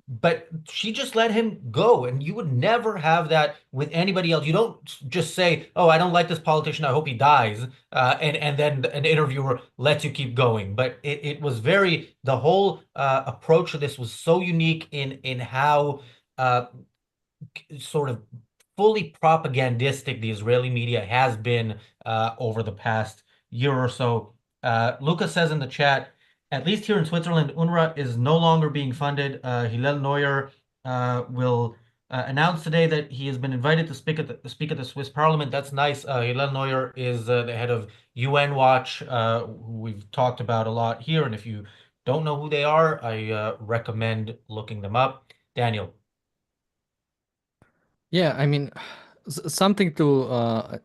but she just let him go. And you would never have that with anybody else. You don't just say, "Oh, I don't like this politician, I hope he dies," and then an interviewer lets you keep going. But it was the whole approach to this was so unique in how sort of fully propagandistic the Israeli media has been over the past year or so. Lucas says in the chat, at least here in Switzerland, UNRWA is no longer being funded. Hillel Neuer will announced today that he has been invited to speak at the Swiss Parliament. That's nice. Hillel Neuer is the head of UN Watch, who we've talked about a lot here. And if you don't know who they are, I recommend looking them up. Daniel. Yeah, I mean, something to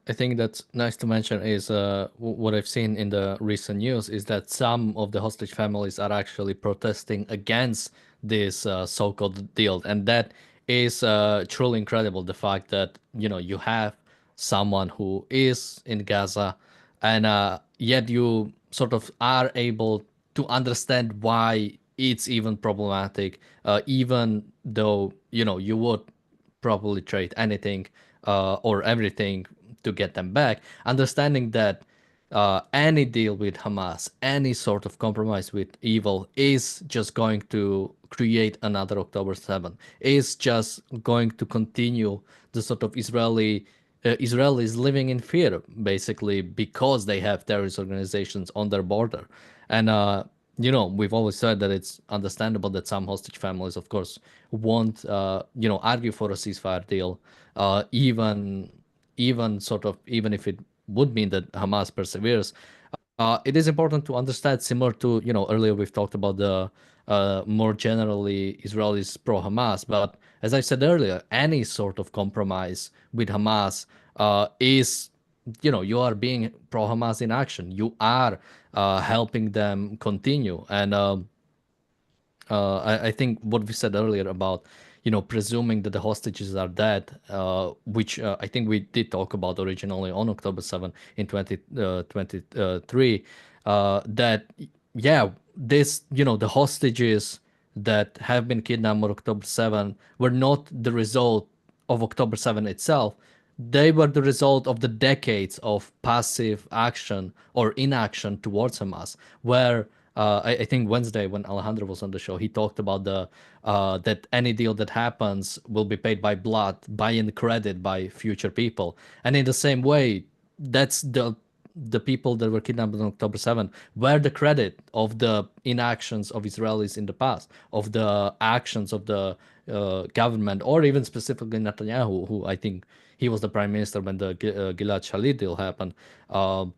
I think that's nice to mention is what I've seen in the recent news is that some of the hostage families are actually protesting against this so-called deal, and that is truly incredible. The fact that you have someone who is in Gaza, and yet you sort of are able to understand why it's even problematic, even though you would probably trade anything or everything to get them back, understanding that any deal with Hamas, any sort of compromise with evil is just going to create another October 7, is just going to continue the sort of Israelis living in fear, basically, because they have terrorist organizations on their border. And we've always said that it's understandable that some hostage families, of course, won't, argue for a ceasefire deal, even if it would mean that Hamas perseveres. It is important to understand, similar to, earlier we've talked about the more generally Israelis pro-Hamas, but as I said earlier, any sort of compromise with Hamas is, you are being pro-Hamas in action. You are helping them continue. And I think what we said earlier about, presuming that the hostages are dead, which I think we did talk about originally on October 7 in 2023, that, yeah, the hostages that have been kidnapped on October 7 were not the result of October 7 itself. They were the result of the decades of passive action or inaction towards Hamas, where I think Wednesday when Alejandro was on the show, he talked about that any deal that happens will be paid by blood, by in credit by future people. And in the same way, that's the people that were kidnapped on October 7 were the credit of the inactions of Israelis in the past, of the actions of the government, or even specifically Netanyahu, who I think he was the prime minister when the Gilad Shalit deal happened. So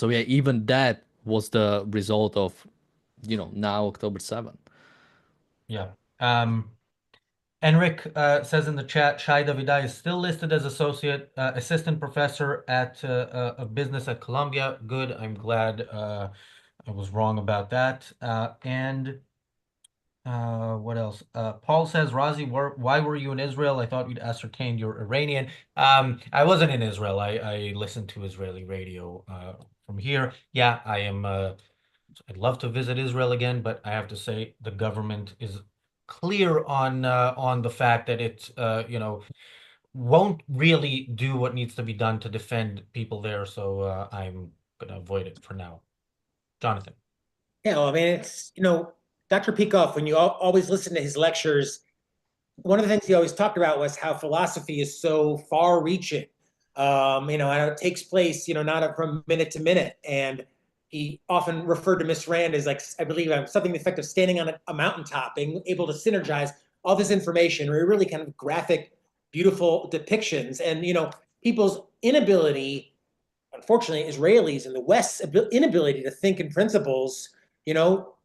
yeah, even that was the result of, now October 7. Yeah. Enric says in the chat, Shai Davidai is still listed as assistant professor at of business at Columbia. Good. I'm glad I was wrong about that. And what else? Paul says, Razi, why were you in Israel? I thought you'd ascertained you're Iranian. I wasn't in Israel. I listened to Israeli radio from here. Yeah, I am. I'd love to visit Israel again, but I have to say the government is clear on the fact that it won't really do what needs to be done to defend people there. So I'm gonna avoid it for now. Jonathan. Yeah, well, I mean, it's, Dr. Peikoff, when you always listen to his lectures, one of the things he always talked about was how philosophy is so far reaching. And it takes place, not from minute to minute. And he often referred to Miss Rand as, like, I believe, something to the effect of standing on a mountaintop, being able to synergize all this information, or really kind of graphic, beautiful depictions. And, people's inability, unfortunately, Israelis in the West's inability to think in principles,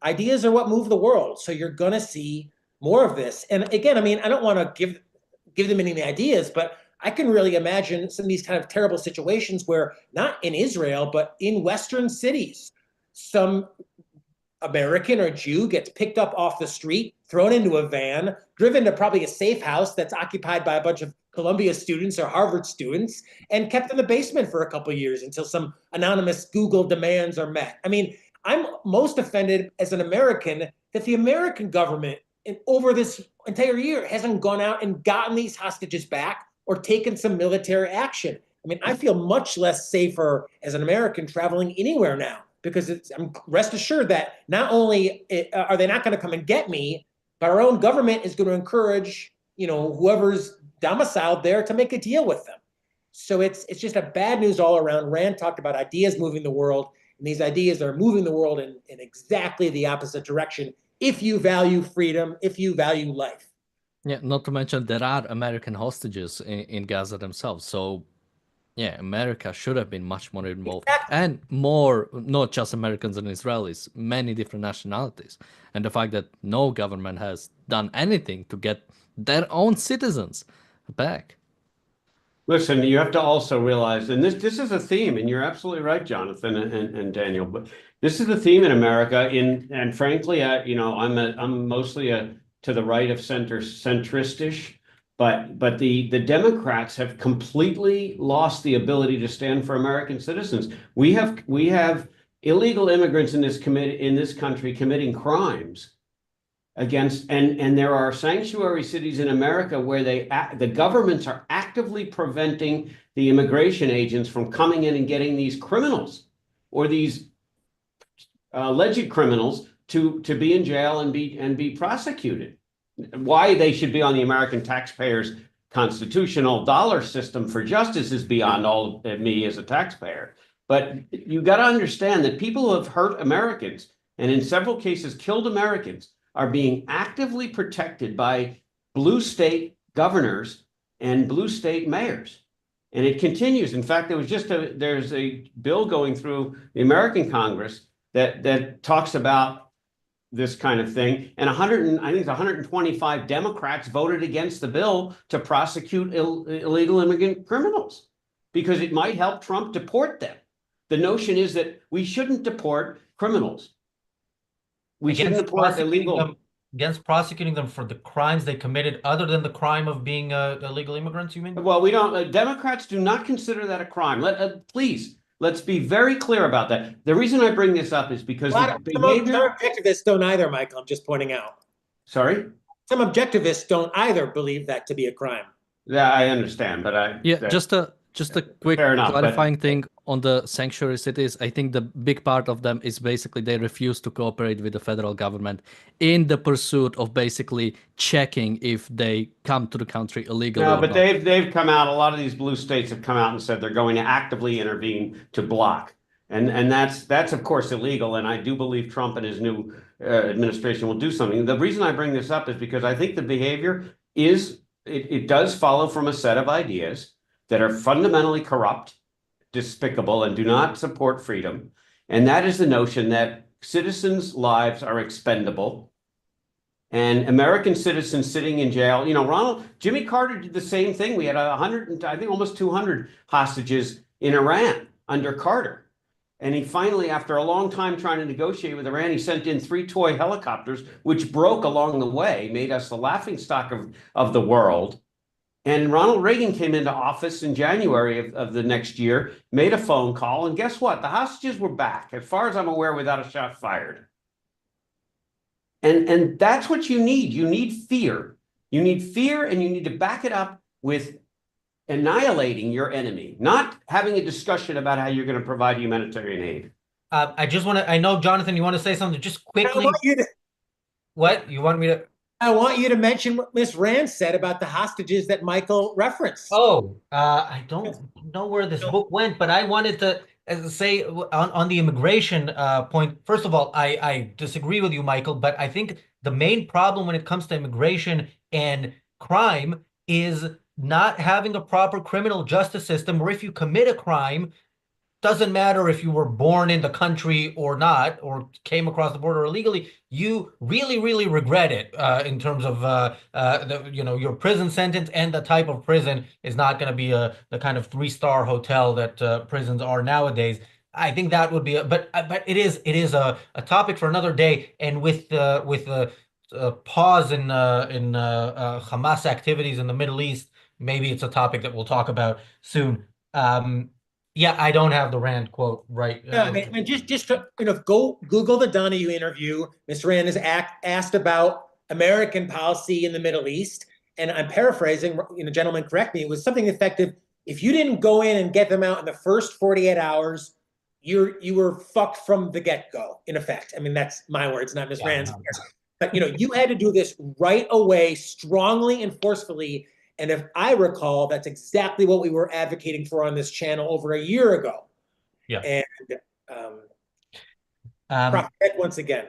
ideas are what move the world. So you're going to see more of this. And again, I mean, I don't want to give them any ideas, but I can really imagine some of these kind of terrible situations where, not in Israel, but in Western cities, some American or Jew gets picked up off the street, thrown into a van, driven to probably a safe house that's occupied by a bunch of Columbia students or Harvard students, and kept in the basement for a couple of years until some anonymous Google demands are met. I mean, I'm most offended as an American that the American government over this entire year hasn't gone out and gotten these hostages back or taken some military action. I mean, I feel much less safer as an American traveling anywhere now, because I'm rest assured that not only are they not going to come and get me, but our own government is going to encourage, whoever's domiciled there to make a deal with them. So it's just a bad news all around. Rand talked about ideas moving the world, and these ideas are moving the world in exactly the opposite direction if you value freedom, if you value life. Yeah, not to mention there are American hostages in Gaza themselves. So yeah, America should have been much more involved, Exactly. and more, not just Americans and Israelis, many different nationalities. And the fact that no government has done anything to get their own citizens back. Listen, you have to also realize, and this is a theme, and you're absolutely right, Jonathan and Daniel, but this is a theme in America. And frankly, I'm mostly to the right of centristish, but the Democrats have completely lost the ability to stand for American citizens. We have illegal immigrants in this country committing crimes against, and there are sanctuary cities in America where the governments are actively preventing the immigration agents from coming in and getting these criminals or these alleged criminals to be in jail and be prosecuted. Why they should be on the American taxpayers' constitutional dollar system for justice is beyond all of me as a taxpayer. But you got to understand that people who have hurt Americans and in several cases killed Americans are being actively protected by blue state governors and blue state mayors. And it continues. In fact, there's a bill going through the American Congress that talks about this kind of thing. And I think 125 Democrats voted against the bill to prosecute illegal immigrant criminals because it might help Trump deport them. The notion is that we shouldn't deport criminals. We shouldn't deport illegal. Against prosecuting them for the crimes they committed other than the crime of being illegal immigrants, you mean? Well, we don't, Democrats do not consider that a crime. Please, let's be very clear about that. The reason I bring this up is because Some objectivists don't either, Michael. I'm just pointing out. Sorry? Some objectivists don't either believe that to be a crime. Yeah, I understand, but Just a quick clarifying thing on the sanctuary cities. I think the big part of them is basically they refuse to cooperate with the federal government in the pursuit of basically checking if they come to the country illegally. No, but they've come out. A lot of these blue states have come out and said they're going to actively intervene to block, and that's of course illegal. And I do believe Trump and his new administration will do something. The reason I bring this up is because I think the behavior it does follow from a set of ideas that are fundamentally corrupt, despicable, and do not support freedom. And that is the notion that citizens' lives are expendable and American citizens sitting in jail. Jimmy Carter did the same thing. We had 100, I think almost 200 hostages in Iran under Carter. And he finally, after a long time trying to negotiate with Iran, he sent in 3 toy helicopters, which broke along the way, made us the laughingstock of the world. And Ronald Reagan came into office in January of the next year, made a phone call, and guess what? The hostages were back, as far as I'm aware, without a shot fired. And that's what you need. You need fear. You need fear, and you need to back it up with annihilating your enemy, not having a discussion about how you're going to provide humanitarian aid. I know, Jonathan, you want to say something just quickly? What? You want me to? I want you to mention what Ms. Rand said about the hostages that Michael referenced. Oh, I don't know where this book went, but I wanted to say on the immigration point. First of all, I disagree with you, Michael, but I think the main problem when it comes to immigration and crime is not having a proper criminal justice system, where if you commit a crime, doesn't matter if you were born in the country or not, or came across the border illegally, you really, really regret it in terms of your prison sentence, and the type of prison is not going to be the kind of 3-star hotel that prisons are nowadays. I think that would be but it is a topic for another day. And with the pause in Hamas activities in the Middle East, maybe it's a topic that we'll talk about soon. Yeah, I don't have the Rand quote right. Yeah, I mean, just go Google the Donahue interview. Ms. Rand is asked about American policy in the Middle East, and I'm paraphrasing. Gentlemen, correct me. It was something effective. If you didn't go in and get them out in the first 48 hours, you were fucked from the get-go. In effect, I mean, that's my words, not Ms. Rand's. But you had to do this right away, strongly and forcefully. And if I recall, that's exactly what we were advocating for on this channel over a year ago. Yeah. And Prophet once again.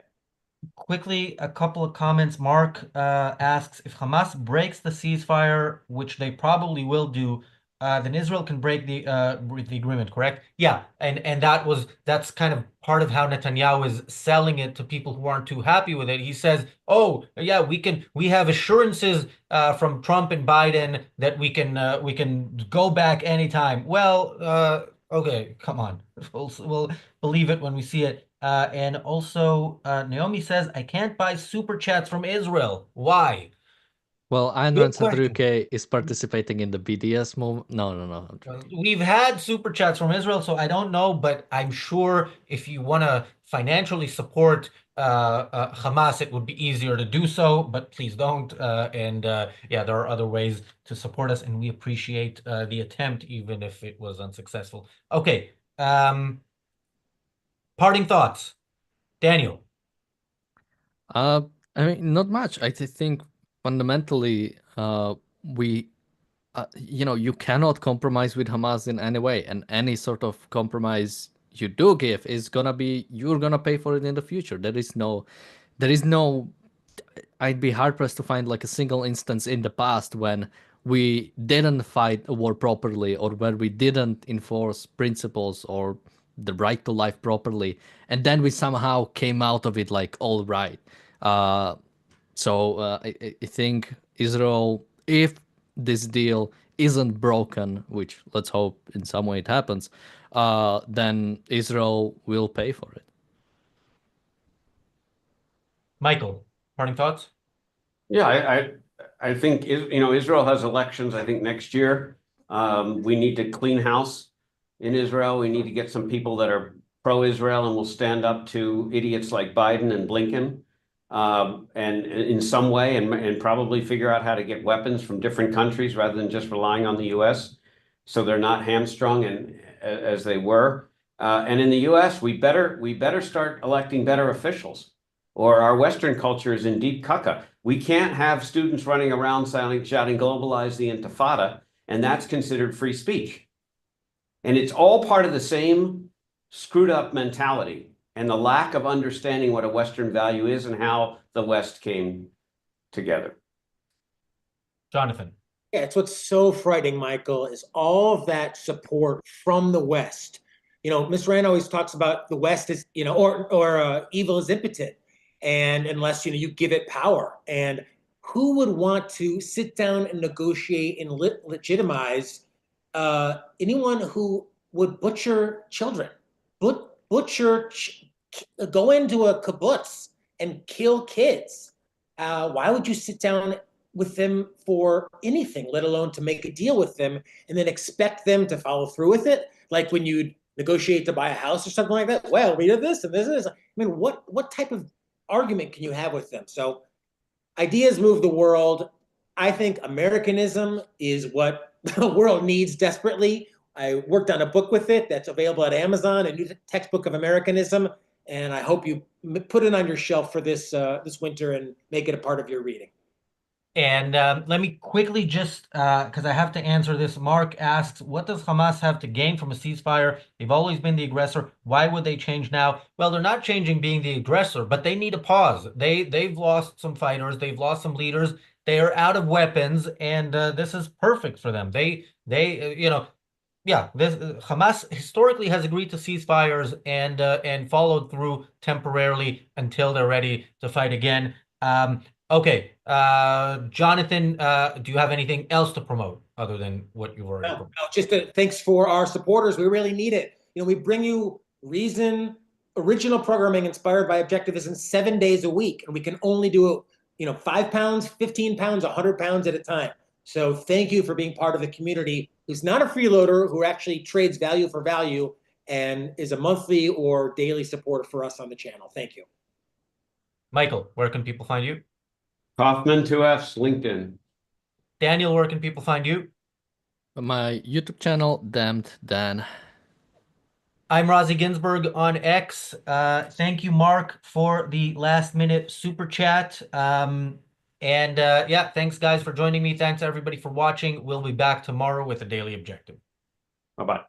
Quickly, a couple of comments. Mark asks, if Hamas breaks the ceasefire, which they probably will do, then Israel can break the agreement, correct? Yeah, and that's kind of part of how Netanyahu is selling it to people who aren't too happy with it. He says, "Oh, yeah, we have assurances from Trump and Biden that we can go back anytime." Well, okay, come on, we'll believe it when we see it. And also, Naomi says, I can't buy super chats from Israel. Why? Well, Ayn Good Rand is participating in the BDS movement. No, no, no. Well, we've had super chats from Israel, so I don't know, but I'm sure if you want to financially support Hamas, it would be easier to do so, but please don't. Yeah, there are other ways to support us, and we appreciate the attempt, even if it was unsuccessful. Okay. Parting thoughts. Daniel. I mean, not much. I think fundamentally, we, you cannot compromise with Hamas in any way, and any sort of compromise you do give is gonna be you're gonna pay for it in the future. There is no. I'd be hard pressed to find like a single instance in the past when we didn't fight a war properly, or where we didn't enforce principles or the right to life properly, and then we somehow came out of it like all right. Uh, I think Israel, if this deal isn't broken, which let's hope in some way it happens, then Israel will pay for it. Michael, parting thoughts? Yeah, I think Israel has elections, I think, next year. We need to clean house in Israel. We need to get some people that are pro-Israel and will stand up to idiots like Biden and Blinken, and in some way, and probably figure out how to get weapons from different countries rather than just relying on the U.S. so they're not hamstrung and as they were. And in the U.S., we better start electing better officials, or our Western culture is in deep caca. We can't have students running around shouting globalize the intifada, and that's considered free speech. And it's all part of the same screwed up mentality and the lack of understanding what a Western value is and how the West came together. Jonathan. Yeah, it's what's so frightening, Michael, is all of that support from the West. Ms. Rand always talks about the West is, or evil is impotent, and unless you give it power. And who would want to sit down and negotiate and legitimize anyone who would butcher children, go into a kibbutz and kill kids? Why would you sit down with them for anything, let alone to make a deal with them and then expect them to follow through with it? Like when you'd negotiate to buy a house or something like that. Well, we did this and this and this. I mean, what type of argument can you have with them? So ideas move the world. I think Americanism is what the world needs desperately. I worked on a book with it that's available at Amazon, a new textbook of Americanism, and I hope you put it on your shelf for this winter and make it a part of your reading. And let me quickly just, because I have to answer this. Mark asks, what does Hamas have to gain from a ceasefire? They've always been the aggressor. Why would they change now? Well, they're not changing being the aggressor, but they need a pause. They've lost some fighters. They've lost some leaders. They are out of weapons, and this is perfect for them. Yeah, Hamas historically has agreed to ceasefires and followed through temporarily until they're ready to fight again. Okay, Jonathan, do you have anything else to promote other than what you've already promoted? No, just thanks for our supporters. We really need it. We bring you original programming inspired by objectivism 7 days a week, and we can only do it, 5 pounds, 15 pounds, 100 pounds at a time. So thank you for being part of the community who's not a freeloader, who actually trades value for value and is a monthly or daily supporter for us on the channel. Thank you. Michael, where can people find you? Kaufman 2F's LinkedIn. Daniel, where can people find you? My YouTube channel, Damned Dan. I'm Razi Ginsburg on X. Thank you, Mark, for the last minute super chat. And yeah, thanks guys for joining me. Thanks everybody for watching. We'll be back tomorrow with a daily objective. Bye-bye.